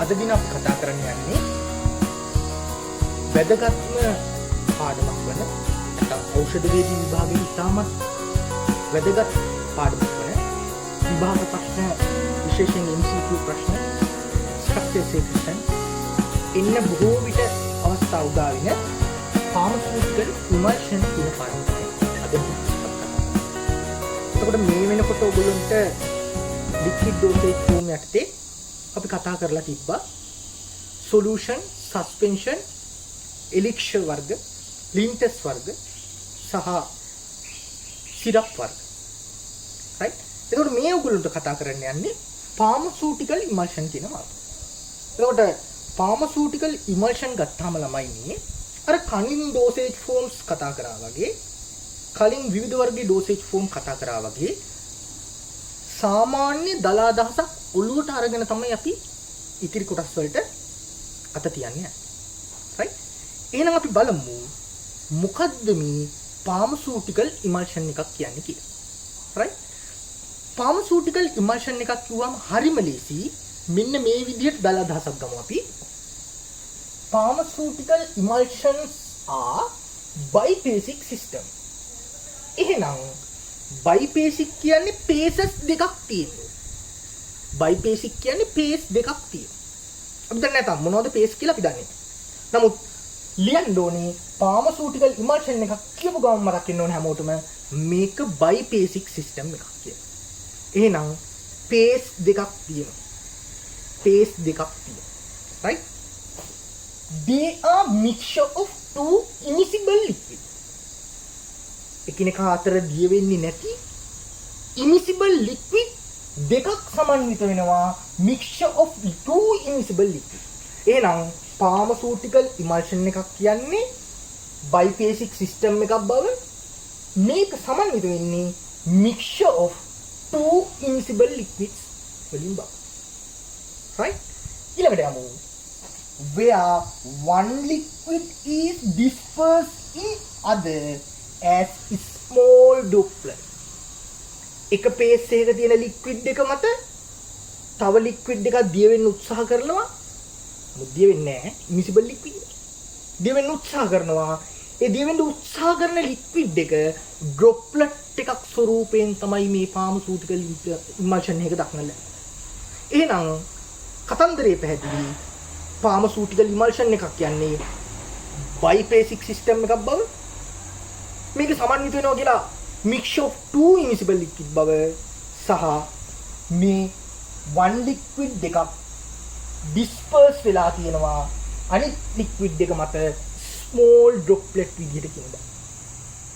අද දින අපි කතා කරන්න යන්නේ වැදගත්ම පාඩමක් වන නැත්නම් ඖෂධ විභාගයේ ඉතාමත් වැදගත් පාඩමක් වන විභාග ප්‍රශ්න විශේෂයෙන් MCQ ප්‍රශ්න structure section එන්න බොහෝ විට අවස්ථා උදා වෙන pharmaceutical emulsion කියන පාඩමක් අද එතකොට මේ වෙනකොට ඔයගොල්ලන්ට liquid dosage form යටතේ අපි කතා කරලා තිබ්බා solution suspension elixir වර්ග ලින්ටස් වර්ග සහ සිරප් වර්ග right එතකොට මේ ඔයගොල්ලන්ට කතා කරන්න යන්නේ pharmaceutical emulsion කියන වර්ගය. එතකොට pharmaceutical emulsion ගත්තාම ළමයි මේ අර කලින් dosage forms කතා කරා වගේ කලින් විවිධ වර්ගයේ dosage form කතා කරා වගේ සාමාන්‍ය දල අදහසක් ඔළුවට අරගෙන තමයි අපි ඉතිරි කොටස් වලට අත තියන්නේ. right එහෙනම් අපි බලමු මොකද්ද මේ pharmaceutical emulsion එකක් කියන්නේ කියලා. right pharmaceutical emulsion එකක් කිව්වම හරිම ලේසි. මෙන්න මේ විදිහට දල අදහසක් ගමු අපි. Pharmaceutical emulsions are biphasic system. එහෙනම් biphasic කියන්නේ phases දෙකක් තියෙනවා. biphasic කියන්නේ phase දෙකක් තියෙනවා. අපි දන්නේ නැතම් මොනවද phase කියලා අපි දන්නේ. නමුත් ලියන්න ඕනේ pharmaceutical emulsion එකක් කියපු ගමන් මතක් වෙන්න ඕනේ හැමෝටම මේක biphasic system එකක් කියලා. එහෙනම් phase දෙකක් තියෙනවා. phase දෙකක් තියෙනවා. right? They are mixture of two immiscible liquids. එකිනෙකා අතර දිය වෙන්නේ නැති immiscible liquid දෙකක් සමන්විත වෙනවා mixture of two immiscible liquid. එහෙනම් pharmaceutical emulsion එකක් කියන්නේ biphasic system එකක් බව මේක සමන්විත වෙන්නේ mixture of two immiscible liquids වලින් බව. right? ඊළඟට යමු. Where one liquid is dispersed in other as small droplet. එක phase එකක තියෙන liquid එක මත තව liquid එකක් දිය වෙන්න උත්සාහ කරනවා. මොකද දිය වෙන්නේ නැහැ. immiscible liquid. දිය වෙන්න උත්සාහ කරනවා. ඒ දිය වෙන්න උත්සාහ කරන liquid එක droplet එකක් ස්වරූපයෙන් තමයි මේ pharmaceutical emulsion එක දක්වන්නේ. එහෙනම් කතන්දරේ පැහැදිලි. pharmaceutical emulsion එකක් කියන්නේ biphasic system එකක් බව මේක සමන්විත වෙනවා කියලා mixture of two immiscible liquid බව සහ මේ one liquid දෙකක් disperse වෙලා තියෙනවා අනිත් liquid දෙක මත small droplet විදිහට කියනවා.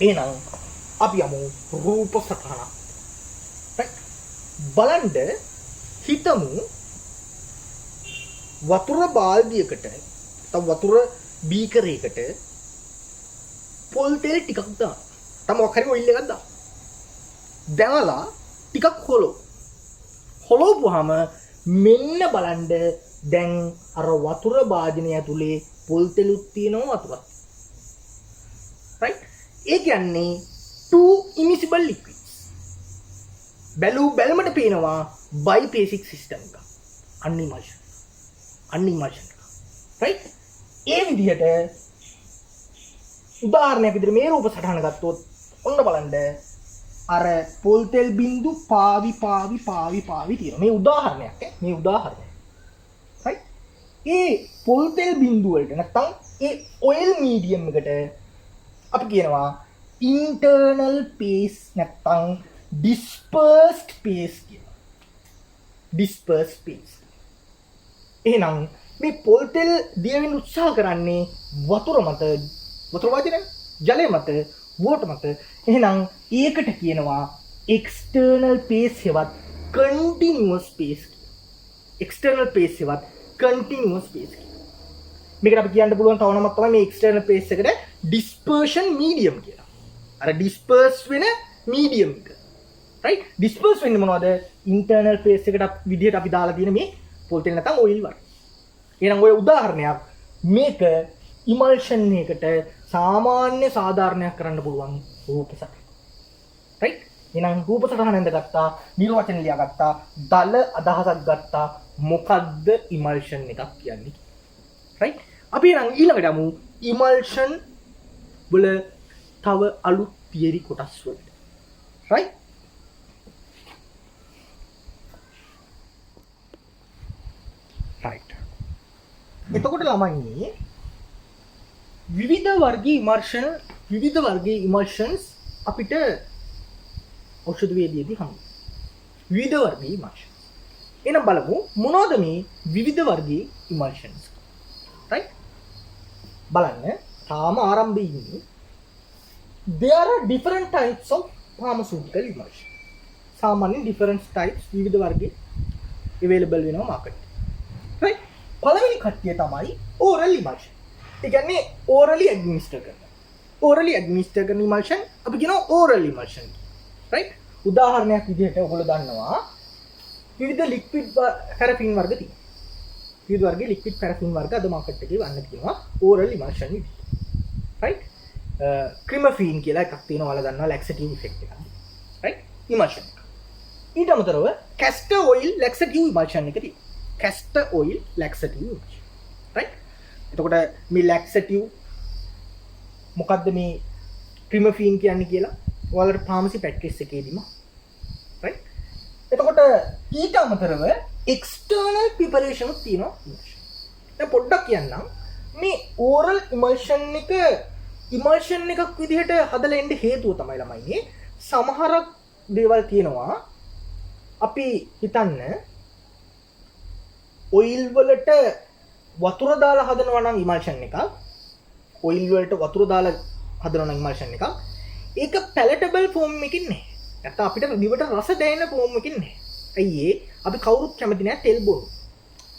එහෙනම් අපි යමු රූප සටහන. බලන්න හිතමු වතුර බාල්දියකට තව වතුර බීකරයකට පොල් තෙල් ටිකක් දාන්න. තම මොකක් හරි ඔයිල් එකක් දාන්න. දැනලා ටිකක් හොලවපුවාම මෙන්න බලන්න දැන් අර වතුර භාජනය ඇතුලේ පොල් තෙලුත් තියෙනවා වතුරත්. right? ඒ කියන්නේ two immiscible liquids. බැලුමට පේනවා biphasic system එක. unimulsion. right? ඒ විදිහට උදාහරණයක් විදිහට මේ රූප සටහන ගත්තොත් ඔන්න බලන්න අර පොල් තෙල් බින්දු පාවි තියෙනවා. මේ උදාහරණයක් මේ උදාහරණය. right? ඒ පොල් තෙල් බින්දු වලට නැත්තම් ඒ ඔයිල් මීඩියම් එකට අපි කියනවා internal phase නැත්තම් dispersed phase කියලා. dispersed phase. එහෙනම් මේ පොල් තෙල් දිය වෙන්න උත්සාහ කරන්නේ වතුර වාදින ජලය මත water මත. එහෙනම් ඒකට කියනවා external phase හෙවත් continuous phase. external phase හෙවත් continuous phase. මේකට අපි කියන්න පුළුවන් තව නමක් තමයි මේ external phase එකට dispersion medium කියලා. අර disperse වෙන medium එක. right? disperse වෙන්නේ මොනවද? internal phase එකට විදිහට අපි දාලා තියෙන මේ පොල් තෙල් නැත්නම් oil වර්ග. එහෙනම් ඔය උදාහරණයක් මේක emulsion එකකට සාමාන්‍ය සාධාරණයක් කරන්න පුළුවන් රූප සටහන. right? එහෙනම් රූප සටහන ඇඳගත්තා, නිර්වචන ලියාගත්තා, දල අදහසක් ගත්තා, මොකද්ද ඉමල්ෂන් එකක් කියන්නේ? right? අපි නම් ඊළඟට යමු ඉමල්ෂන් වල තව අලුත් තියරි කොටස් වලට. right? right. එතකොට ළමයි විවිධ වර්ගයේ ඉමල්ෂන්ස් අපිට ඖෂධ වේදිකේදී හම්බ. විවිධ වර්ගයේ ඉමල්ෂන්. එහෙනම් බලමු මොනවද මේ විවිධ වර්ගයේ ඉමල්ෂන්ස්. right? බලන්න තාම ආරම්භයේ ඉන්නේ. There are different types of pharmaceutical emulsion. සාමාන්‍යයෙන් different types විවිධ වර්ගයේ available වෙනවා market. right? පළවෙනි කට්ටිය තමයි oral emulsion. ඒ කියන්නේ orally administer කරන. orally administer කරන emulsion අපි කියනවා oral emulsion. right? උදාහරණයක් විදිහට ඔයගොල්ලෝ දන්නවා විවිධ liquid paraffin වර්ග තියෙනවා. විවිධ වර්ගයේ liquid paraffin වර්ග අද මාකට් එකේ වන්න තියෙනවා oral emulsion විදිහට. right? ක්‍රිමෆීන් කියලා එකක් තියෙනවා ඔයාලා දන්නවා laxative effect එකක්. right? emulsion එක. ඊට අමතරව castor oil laxative emulsion එක තියෙනවා. castor oil laxative emulsion. right? එතකොට මේ laxative මොකද්ද මේ ක්‍රිමෆීන් කියන්නේ කියලා ඔයාලට ෆාමසි ප්‍රැක්ටිස් එකේදීම right? එතකොට ඊට අමතරව external preparation උත් තියෙනවා emulsion. දැන් පොඩ්ඩක් කියන්නම් මේ oral emulsion එක emulsion එකක් විදිහට හදලා එන්න හේතුව තමයි ළමයි සමහරක් දේවල් තියෙනවා අපි හිතන්න ඔයිල් වලට වතුර දාලා හදනවා නම් emulsion එකක් ඔයිල් වලට වතුර දාලා හදනවා නම් emulsion එකක් ඒක palatable form එකකින් නැහැ. නැත්නම් අපිට දිවට රස දැනෙන form එකකින් නැහැ. අයියේ අපි කවුරුත් කැමති නැහැ තෙල් බොන්න.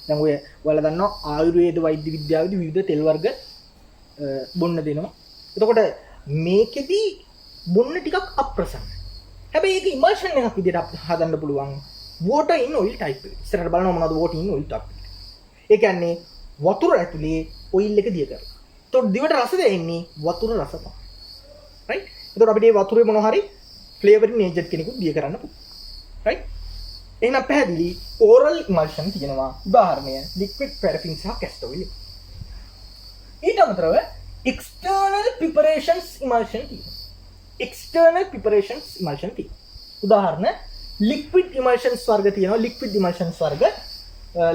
දැන් ඔය ඔයාලා දන්නවා ආයුර්වේද වෛද්‍ය විද්‍යාවේදී විවිධ තෙල් වර්ග බොන්න දෙනවා. එතකොට මේකෙදි බොන්න ටිකක් අප්‍රසන්න. හැබැයි ඒක emulsion එකක් විදිහට අපිට හදන්න පුළුවන් water in oil type එක. ඉස්සරහට බලනවා මොනවද water in oil type එක. ඒ කියන්නේ වතුර ඇතුලේ oil එක දිය කරලා. එතකොට දිවට රස දෙන්නේ වතුර රස තමයි. right? එතකොට අපිට මේ වතුරේ මොනවා හරි flavoring agent කෙනෙකුත් දිය කරන්න පුළුවන්. right? එහෙනම් පැහැදිලි oral emulsion තියෙනවා. උදාහරණය liquid paraffin සහ castor oil. ඊට අමතරව external preparations emulsion තියෙනවා. external preparations emulsion තියෙනවා. උදාහරණ liquid emulsions වර්ග තියෙනවා. liquid emulsions වර්ග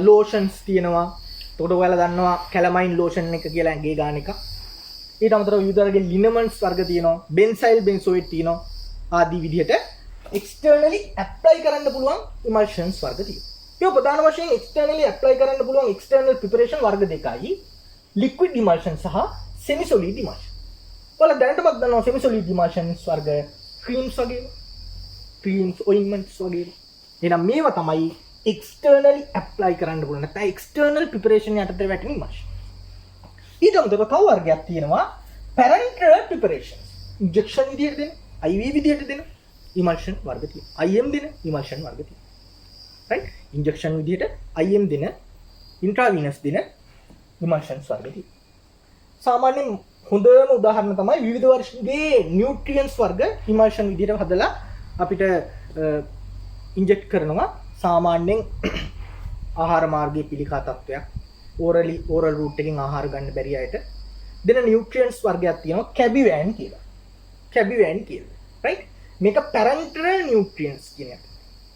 lotions තියෙනවා. එතකොට ඔයාලා දන්නවා calamine lotion එක කියලා ඇඟේ ගන්න එක. ඊට අමතරව විවිධ වර්ගයේ liniments වර්ග තියෙනවා. benzyl benzoate තියෙනවා. ආදී විදිහට externally apply කරන්න පුළුවන් emulsions වර්ග තියෙනවා. මේ ප්‍රධාන වශයෙන් externally apply කරන්න පුළුවන් external preparation වර්ග දෙකයි liquid emulsion සහ semi solid emulsion. ඔයාලා දැනටමත් දන්නවා semi solid emulsions වර්ග creams වගේ creams ointments වගේ. එහෙනම් මේවා තමයි externally apply කරන්න පුළුවන් නැත්නම් external preparation යටතේ වැටෙන emulsion. ඊට අමතරව තව වර්ගයක් තියෙනවා parenteral preparation. injection විදියට දෙන, IV විදියට දෙන emulsion වර්ග තියෙනවා. IM දෙන emulsion වර්ග තියෙනවා. right? injection විදියට IM දෙන, intravenous දෙන emulsions වර්ග තියෙනවා. සාමාන්‍යයෙන් හොඳම උදාහරණ තමයි විවිධ වර්ගයේ නියුට්‍රියන්ට්ස් වර්ග emulsion විදියට හදලා අපිට ඉන්ජෙක්ට් කරනවා. සාමාන්‍යයෙන් ආහාර මාර්ගයේ පිළිකා තත්වයක් oral route එකෙන් ආහාර ගන්න බැරි අයට දෙන නියුට්‍රියන්ට්ස් වර්ගයක් තියෙනවා cabivan කියලා. cabivan කියලා. right? මේක parenteral nutrients කියන එක.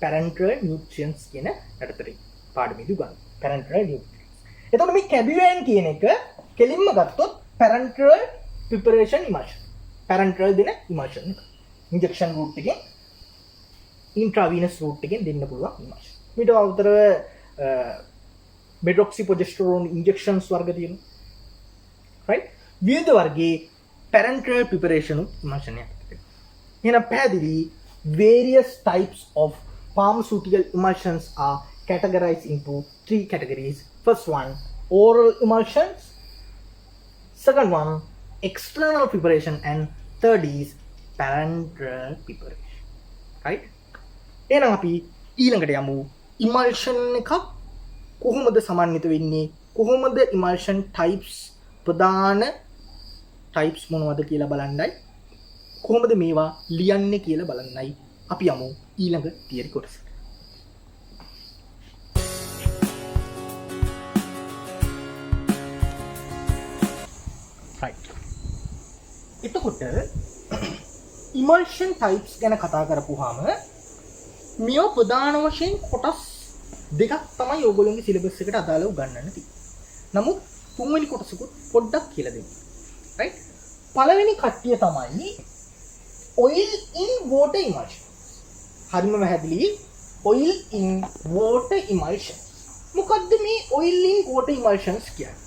parenteral nutrients කියන යටතේ පාඩමේදී ගන්න. parenteral nutrients. එතකොට මේ cabivan කියන එක කෙලින්ම ගත්තොත් parenteral preparation emulsion. parenteral දෙන emulsion එක. injection route එකෙන් intravenous route එකෙන් දෙන්න පුළුවන් emulsion. ඊට අමතරව medroxyprogesterone injections වර්ග තියෙනවා. right? විවිධ වර්ගයේ parenteral preparation emulsion එකක්. එහෙනම් පැහැදිලි various types of pharmaceutical emulsions are categorized into 3 categories. First one, oral emulsions. Second one, external preparation, and third is parenteral preparation. Right? එහෙනම් අපි ඊළඟට යමු emulsion එකක් කොහොමද සමන්විත වෙන්නේ? කොහොමද emulsion types ප්‍රධාන types මොනවද කියලා බලන්නයි. කොහොමද මේවා ලියන්නේ කියලා බලන්නයි අපි යමු ඊළඟ තියරි කොටසට. right. එතකොට emulsion types ගැන කතා කරපුවාම මේව ප්‍රධාන වශයෙන් කොටස් දෙකක් තමයි ඕගොල්ලෝගේ සිලබස් එකට අදාළව උගන්වන්න තියෙන්නේ. නමුත් තුන්වෙනි කොටසකුත් පොඩ්ඩක් කියලා දෙන්න. right? පළවෙනි කට්ටිය තමයි oil in water emulsion. හරිම පැහැදිලි. oil in water emulsion. මොකද්ද මේ oil in water emulsions කියන්නේ?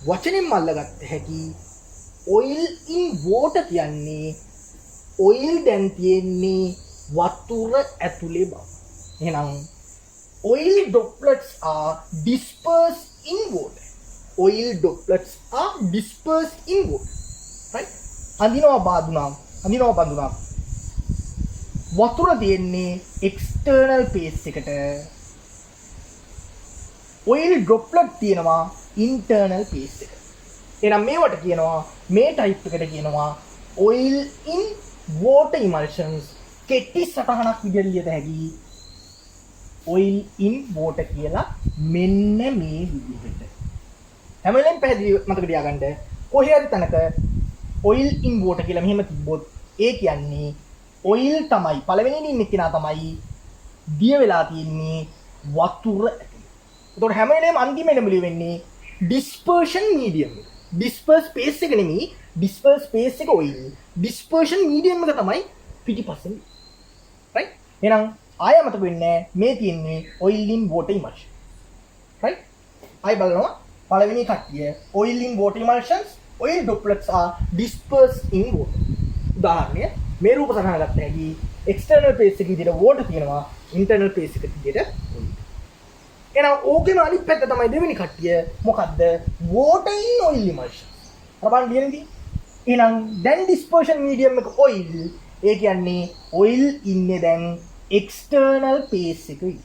වචනෙන් අල්ලගත්ත හැකි oil in water කියන්නේ oil දැන් තියෙන්නේ වතුර ඇතුලේ බව. එහෙනම් oil droplets are dispersed in water. Oil droplets are dispersed in water. Right? අඳිනවා බඳුනා. වතුර තියෙන්නේ external phase එකට. oil droplet තියෙනවා internal phase එකට. එහෙනම් මේවට කියනවා මේ type එකට කියනවා oil in water emulsions. කෙටි සටහනක් විදිහට ලියත හැකි oil in water කියලා මෙන්න මේ විදිහට. හැම වෙලෙම පැහැදිලි මතක තියාගන්න. කොහේ හරි තැනක oil in water කියලා මෙහෙම තිබ්බොත් ඒ කියන්නේ oil තමයි පළවෙනියෙන් ඉන්න කෙනා තමයි දිය වෙලා තියෙන්නේ වතුර ඇතුලේ. ඒතකොට හැම වෙලේම අන්තිමේටම ලියවෙන්නේ dispersion medium එක. disperse space එක නෙමෙයි disperse space එක oil. dispersion medium එක තමයි පිටිපස්සෙන්. right? එහෙනම් ආය මතක වෙන්නේ මේ තියෙන්නේ oil in water emulsion. right? ආය බලනවා පළවෙනි කට්ටිය oil in water emulsions, oil droplets are dispersed in water. උදාහරණය මේ රූප සටහන ගත්ත හැකි external phase එකේ විදිහට water තියෙනවා, internal phase එකේ විදිහට oil. එහෙනම් ඕකේම අනිත් පැත්ත තමයි දෙවෙනි කට්ටිය මොකද්ද? water in oil emulsion. අපන් ලියන්නේ. එහෙනම් දැන් dispersion medium එක oil. ඒ කියන්නේ oil ඉන්නේ දැන් external phase එකේ.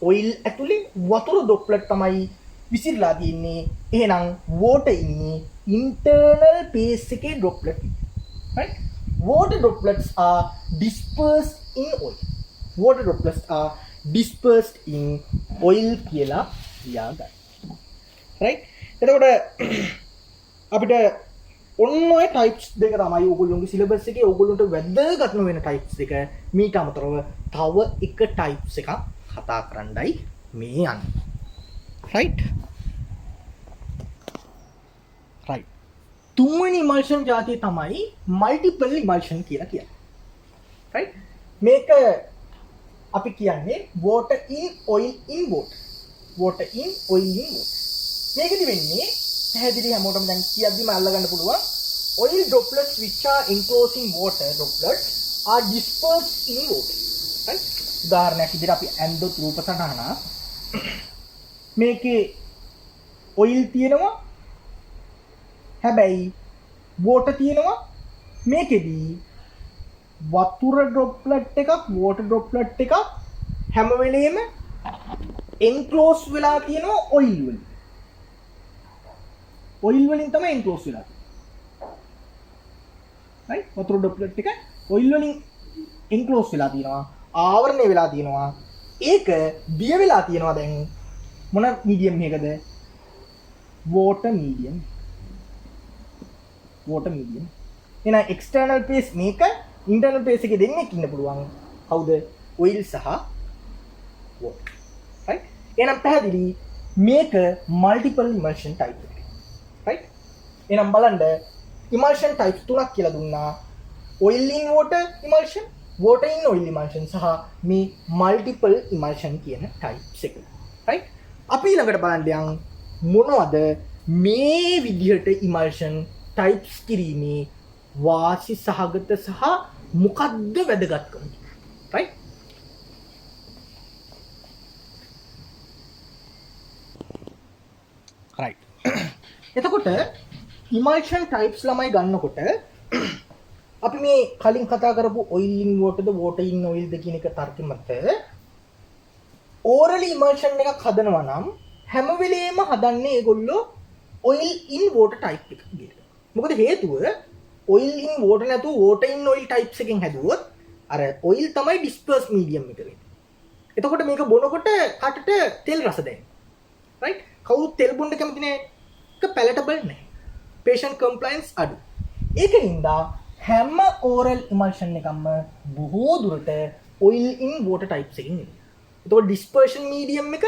oil ඇතුලේ වතුර droplet තමයි විසිරලා තියෙන්නේ. එහෙනම් water ඉන්නේ internal phase එකේ droplet. right? Water droplets are dispersed in oil. Water droplets are dispersed in oil කියලා ලියා ගන්න. right? එතකොට අපිට ඔන්න ඔය types දෙක තමයි ඕගොල්ලෝගේ syllabus එකේ ඕගොල්ලන්ට වැදගත්ම වෙන types දෙක. මීට අමතරව තව එක types එකක් කතා කරන්නයි මේ යන්නේ. right? right. තුන්වෙනි emulsion જાතිය තමයි multiple emulsion කියලා කියන්නේ. right? මේක අපි කියන්නේ water in oil in water. water in oil in water. මේකෙදි වෙන්නේ පැහැදිලි හැමෝටම දැන් කියද්දිම අල්ලගන්න පුළුවන් oil droplets which are enclosing water droplets are dispersed in water. right? උදාහරණයක් විදිහට අපි ඇන්දොත් රූප සටහන මේකේ oil තියෙනවා හැබැයි water තියෙනවා. මේකෙදි වතුර droplet එකක් water droplet එකක් හැම වෙලේම enclose වෙලා තියෙනවා oil වලින්. oil වලින් තමයි enclose වෙලා තියෙන්නේ. right? වතුර droplet එක oil වලින් enclose වෙලා තියෙනවා. ආවරණය වෙලා තියෙනවා. ඒක දිය වෙලා තියෙනවා දැන් මොන medium එකකද? water medium. water medium. එහෙනම් external phase මේක internal phase එකේ දෙන්නෙක් ඉන්න පුළුවන්. කවුද? oil සහ water. right? එහෙනම් පැහැදිලි මේක multiple emulsion type එක. right? එහෙනම් බලන්න emulsion types තුනක් කියලා දුන්නා. oil in water emulsion, water in oil emulsion සහ මේ multiple emulsion කියන types එක. right? අපි ඊළඟට බලන්න යන් මොනවද මේ විදිහට emulsion types කිරීමේ වාසි සහගත සහ මොකද්ද වැදගත්කම? right? right. එතකොට emulsion types ළමයි ගන්නකොට අපි මේ කලින් කතා කරපු oil in water the water in oil ද කියන එක තර්කෙමත් oral emulsion එකක් හදනවා නම් හැම වෙලේම හදන්නේ ඒගොල්ලෝ oil in water type එක විදිහට. මොකද හේතුව oil in water නැතුව water in oil types එකෙන් හැදුවොත් අර oil තමයි dispersed medium එක වෙන්නේ. එතකොට මේක බොනකොට කටට තෙල් රස දැනෙනවා. right? කවුරුත් තෙල් බොන්න කැමති නැහැ. ඒක palatable නැහැ. patient compliance අඩු. ඒකින්ද හැම oral emulsion එකක්ම බොහෝ දුරට oil in water types එකකින් එන්නේ. එතකොට dispersion medium එක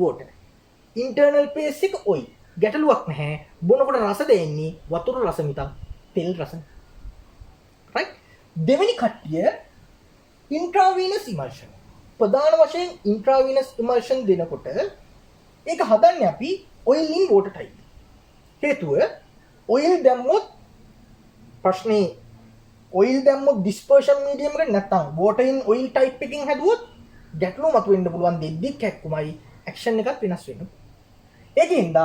water. internal paste එක oil. ගැටලුවක් නැහැ. බොනකොට රස දෙන්නේ වතුර රස මිසක් තෙල් රස. right? දෙවෙනි කට්ටිය intravenous emulsion. ප්‍රධාන වශයෙන් intravenous emulsion දෙනකොට ඒක හදන්නේ අපි oil in water type. හේතුව oil දැම්මොත් ප්‍රශ්නේ oil දැම්මොත් dispersion medium එකට නැත්නම් water in oil type එකකින් හැදුවොත් ගැටලුව මතුවෙන්න පුළුවන් දෙද්දි කැක්කුමයි action එකක් වෙනස් වෙනවා. ඒකින්ද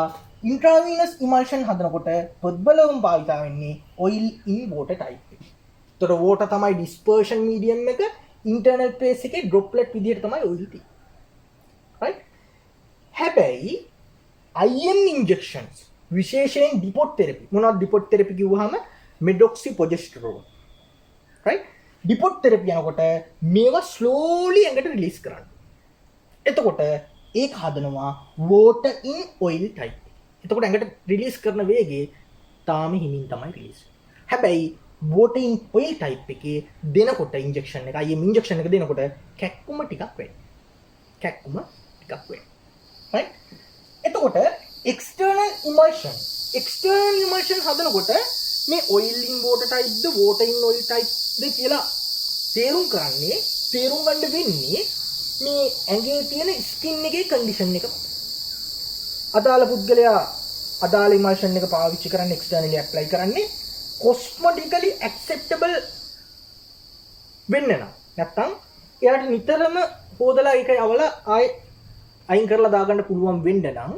intravenous emulsion හදනකොට පොත්බලවම භාවිත වෙන්නේ oil in water type එක. ඒතර water තමයි dispersion medium එක, internal phase එකේ droplet විදියට තමයි oil තියෙන්නේ. right? හැබැයි IM injections විශේෂයෙන් depot therapy. මොනවද depot therapy කිව්වහම medroxyprogesterone. right? depot therapy යනකොට මේවා slowly ඇඟට release කරන්න. එතකොට ඒක හදනවා water in oil type. එතකොට ඇඟට release කරන වේගය තාම හිමින් තමයි release. හැබැයි water in oil type එකේ දෙනකොට injection එක IM injection එක දෙනකොට කැක්කුම ටිකක් වෙයි. කැක්කුම ටිකක් වෙයි. right? එතකොට external emulsion හදනකොට මේ oil in water type the water in oil type ද කියලා තේරුම් ගන්න වෙන්නේ මේ ඇඟේ තියෙන ස්කින් එකේ කන්ඩිෂන් එක. අදාළ පුද්ගලයා අදාළ emulsion එක පාවිච්චි කරන්න externally apply කරන්නේ cosmetically acceptable වෙන්න නම්. නැත්තම් එයාට නිතරම හොදලා ඒක යවලා ආයෙ අයින් කරලා දාගන්න පුළුවන් වෙන්න නම්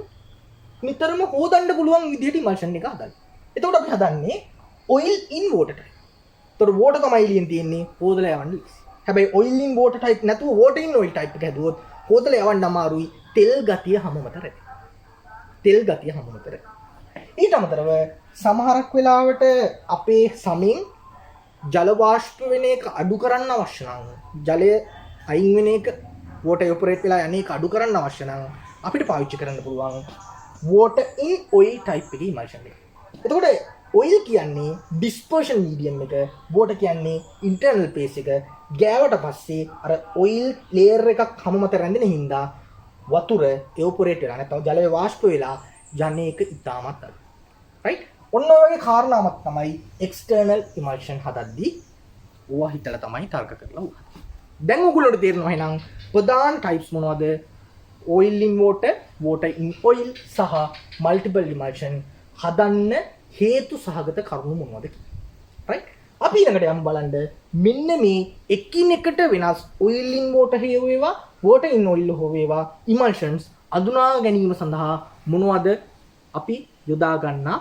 නිතරම හොදන්න පුළුවන් විදිහට emulsion එක හදන්න. එතකොට අපි හදන්නේ oil in water type. ඒතකොට water තමයි එළියෙන් තියෙන්නේ හොදලා යවන්න. හැබැයි oil in water type නැතුව water in oil type එක හැදුවොත් හොදලා යවන්න අමාරුයි. තෙල් ගතිය හැමමතර. ඊට අමතරව සමහරක් වෙලාවට අපේ සමෙන් ජල වාෂ්ප වෙන එක අඩු කරන්න අවශ්‍ය නම් ජලය අයින් වෙන එක water evaporate වෙලා යන එක අඩු කරන්න අවශ්‍ය නම් අපිට පාවිච්චි කරන්න පුළුවන් water in oil type එකේ emulsion එක. එතකොට oil කියන්නේ dispersion medium එක, water කියන්නේ internal phase එක. ගෑවට පස්සේ අර oil layer එකක් හැම මත රැඳෙන හින්දා වතුර evaporate වෙලා නැත්නම් ජලය වාෂ්ප වෙලා යන්නේ එක ඉතාමත් අඩුයි. right? ඔන්න ඔය වගේ කාරණාවක් තමයි external emulsion හදද්දී ඕවා හිතලා තමයි තර්ක කරලා උගන්වන්නේ. දැන් ඔයගොල්ලෝට තේරෙනවා එහෙනම් ප්‍රධාන types මොනවද? oil in water, water in oil සහ multiple emulsion හදන්න හේතු සහගත කරුණු මොනවද කියලා. right? අපි ඊළඟට යමු බලන්න මෙන්න මේ එකිනෙකට වෙනස් oil in water හේව වේවා, water in oil හෝ වේවා emulsions අඳුනා ගැනීම සඳහා මොනවද අපි යොදා ගන්නා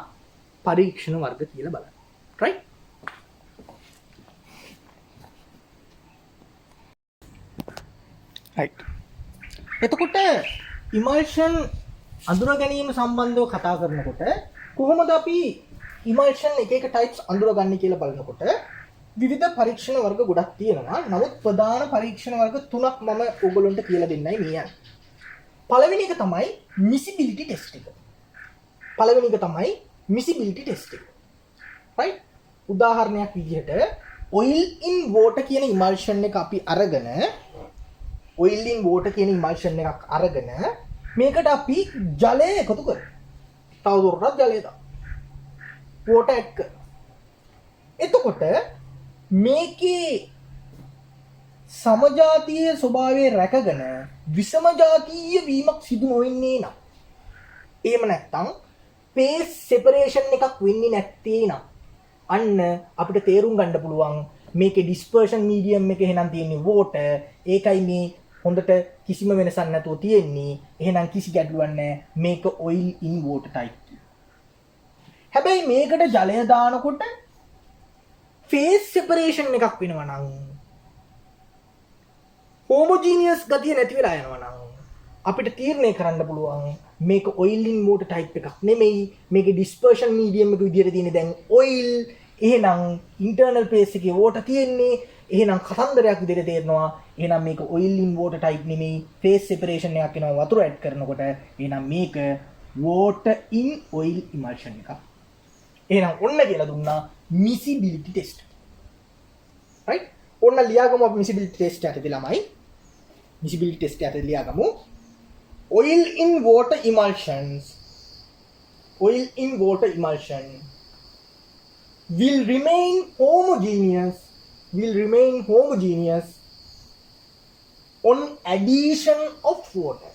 පරීක්ෂණ වර්ග කියලා බලන්න. right? right. එතකොට emulsion අඳුනා ගැනීම සම්බන්ධව කතා කරනකොට කොහොමද අපි emulsion එක types අඳුරගන්නේ කියලා බලනකොට විවිධ පරීක්ෂණ වර්ග ගොඩක් තියෙනවා. නමුත් ප්‍රධාන පරීක්ෂණ වර්ග තුනක් මම ඔයගොල්ලන්ට කියලා දෙන්නයි මේ යන්නේ. පළවෙනි එක තමයි miscibility test එක. right? උදාහරණයක් විදිහට oil in water කියන emulsion එක අපි අරගෙන මේකට අපි ජලය එකතු කරමු. තවදුරටත් ජලය දාමු. water add කරමු. එතකොට මේකේ සමජාතීය ස්වභාවය රැකගෙන විෂමජාතීය වීමක් සිදු නොවෙන්නේ නම්, එහෙම නැත්නම් phase separation එකක් වෙන්නේ නැත්තේ නම් අන්න අපිට තේරුම් ගන්න පුළුවන් මේකේ dispersion medium එක එහෙනම් තියෙන්නේ water. ඒකයි මේ හොඳට කිසිම වෙනසක් නැතුව තියෙන්නේ. එහෙනම් කිසි ගැටලුවක් නැහැ. මේක oil in water type. හැබැයි මේකට ජලය දානකොට phase separation එකක් වෙනවා නම්, homogeneous ගතිය නැති වෙලා යනවා නම් අපිට තීරණය කරන්න පුළුවන් මේක oil in water type එකක් නෙමෙයි. මේකේ dispersion medium එක විදියට තියෙන්නේ දැන් oil. එහෙනම් internal phase එකේ water තියෙන්නේ. එහෙනම් කතන්දරයක් විදියට තේරෙනවා. එහෙනම් මේක oil in water type නෙමෙයි. phase separation එකක් වෙනවා වතුර ඇඩ් කරනකොට. එහෙනම් මේක water in oil emulsion එකක්. එහෙනම් ඔන්න කියලා දුන්නා miscibility test. right? ඔන්න ලියාගමු අපි miscibility test යටතේ ළමයි. miscibility test යටතේ ලියාගමු. oil in water emulsions. Oil in water emulsion will remain homogeneous on addition of water.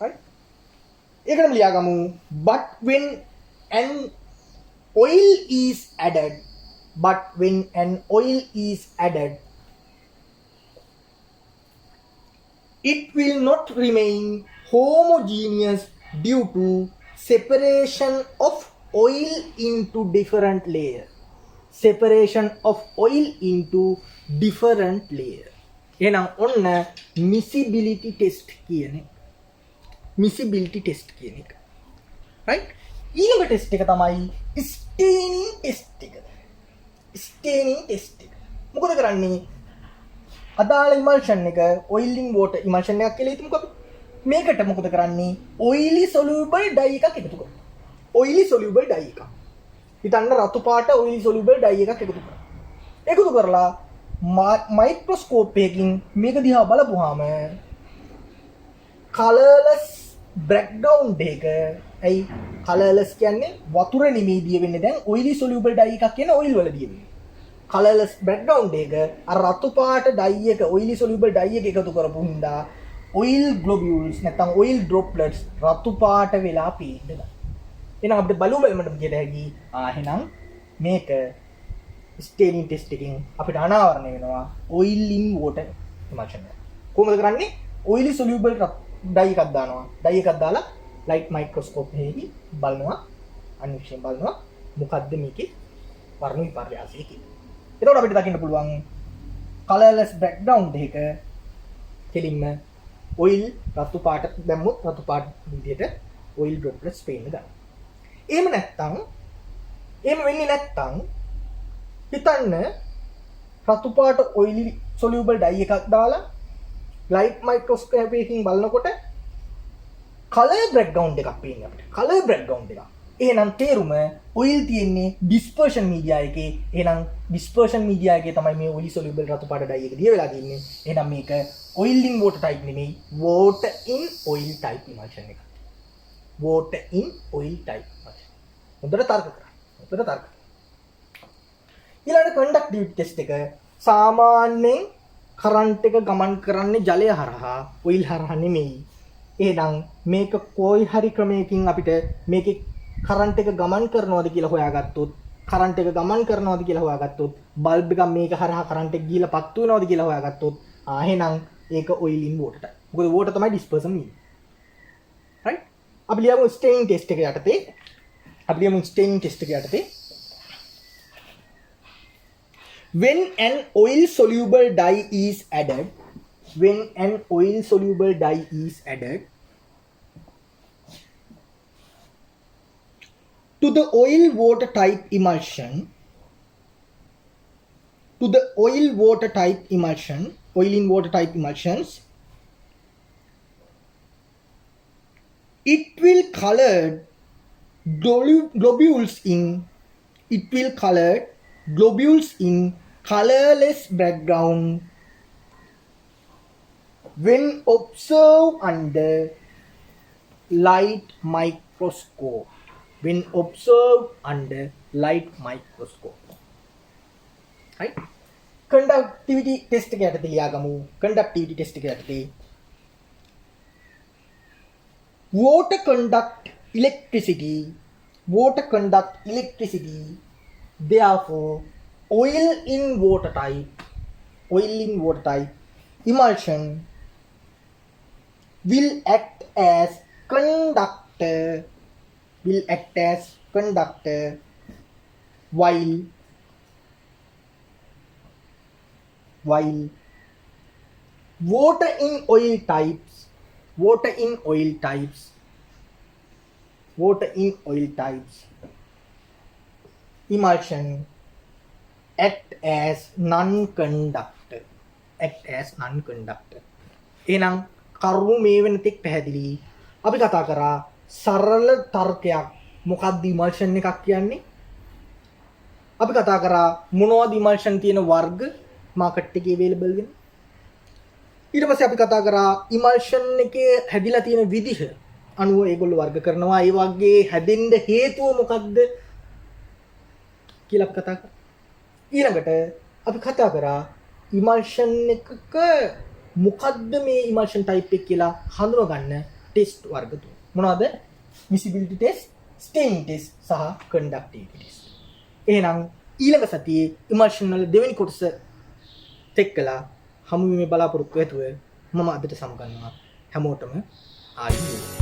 right? ඒකම ලියාගමු. but when an oil is added it will not remain homogeneous due to separation of oil into different layers. එහෙනම් ඔන්න miscibility test කියන එක. right? ඊළඟ test එක තමයි staining test එක. මොකද කරන්නේ? අදාළ emulsion එක oiling water emulsion එකක් කියලා හිතමුකෝ අපි. මේකට මොකද කරන්නේ? oily soluble dye එකක් එකතු කරනවා. හිතන්න රතු පාට oily soluble dye එකක් එකතු කරලා මයික්‍රොස්කෝප් එකකින් මේක දිහා බලපුවාම colorless background එක ඇයි colorless කියන්නේ වතුර නෙමෙයි දිය වෙන්නේ. දැන් oily soluble dye එකක් කියන oil වල දිය වෙන්නේ. colorless background එක අර රතු පාට dye එක oily soluble dye එක එකතු කරපු හින්දා oil globules නැත්නම් oil droplets රතු පාට වෙලා පේන්න. එහෙනම් අපිට බලමු කියද හැකි එහෙනම් මේක staining test එකකින් අපිට අනාවරණය වෙනවා oil in water emulsion එක. කොහොමද කරන්නේ? oily soluble dye එකක් දානවා. dye එකක් දාලා light microscope එකේදී බලනවා. අනිශ්චයෙන් බලනවා මොකද්ද මේකේ වර්ණ විපර්යාසය කියලා. එතකොට අපිට දකින්න පුළුවන් colorless background එක කෙලින්ම oil රතු පාට දැම්මොත් රතු පාට විදියට oil droplets පේන්න ගන්නවා. එහෙම වෙන්නේ නැත්තම් හිතන්න රතු පාට oily soluble dye එකක් දාලා light microscope එකකින් බලනකොට color background එකක් පේන්නේ අපිට. එහෙනම් තේරුම oil තියෙන්නේ dispersion media එකේ. එහෙනම් dispersion media එකේ තමයි මේ oily soluble රතු පාට dye එක දිය වෙලා තියෙන්නේ. එහෙනම් මේක oil in water type නෙමෙයි water in oil type emulsion එක. හොඳට තර්ක කරා. ඊළඟ conductivity test එක සාමාන්‍යයෙන් කරන්ට් එක ගමන් කරන්නේ ජලය හරහා oil හරහා නෙමෙයි. එහෙනම් මේක කොයි හරි ක්‍රමයකින් අපිට මේකේ කරන්ට් එක ගමන් කරනවද කියලා හොයාගත්තොත් බල්බ් එක මේක හරහා කරන්ට් එක ගිහලා පත්තු වෙනවද කියලා හොයාගත්තොත් එහෙනම් ඒක oil in water type. මොකද water තමයි dispersion media. right? අපි ලියමු staining test එක යටතේ. When an oil soluble dye is added to the oil water type emulsion, oil in water type emulsions, it will color globules in colorless background when observed under light microscope. right? conductivity test එක යටතේ ලියාගමු. water conduct electricity. Therefore oil in water type emulsion will act as conductor while water in oil types emulsion act as non-conductor. එහෙනම් කරුණු මේ වෙනතෙක් පැහැදිලි. අපි කතා කරා සරල තර්කයක් මොකක්ද ඉමල්ෂන් එකක් කියන්නේ? අපි කතා කරා මොනවද ඉමල්ෂන් තියෙන වර්ග මාකට් එකේ අවైలබල් වෙන. ඊට පස්සේ අපි කතා කරා ඉමල්ෂන් එකේ හැදිලා තියෙන විදිහ අනුව ඒගොල්ලෝ වර්ග කරනවා. ඒ වගේ හැදෙන්න හේතුව මොකක්ද කියලා අපි කතා කරා. ඊළඟට අපි කතා කරා ඉමල්ෂන් එකක මොකද්ද මේ ඉමල්ෂන් ටයිප් එක කියලා හඳුනගන්න ටෙස්ට් වර්ග තුන. මොනවද? විසිබිලිටි ටෙස්ට්, ස්ටේනින් ටෙස්ට් සහ කන්ඩක්ටිවිටි ටෙස්ට්. එහෙනම් ඊළඟ සතියේ ඉමල්ෂන් වල දෙවෙනි කොටස තෙක්කලා හමු වීමේ බලාපොරොත්තු ඇතුව මම අදට සමගන්නවා. හැමෝටම ආයුබෝවන්.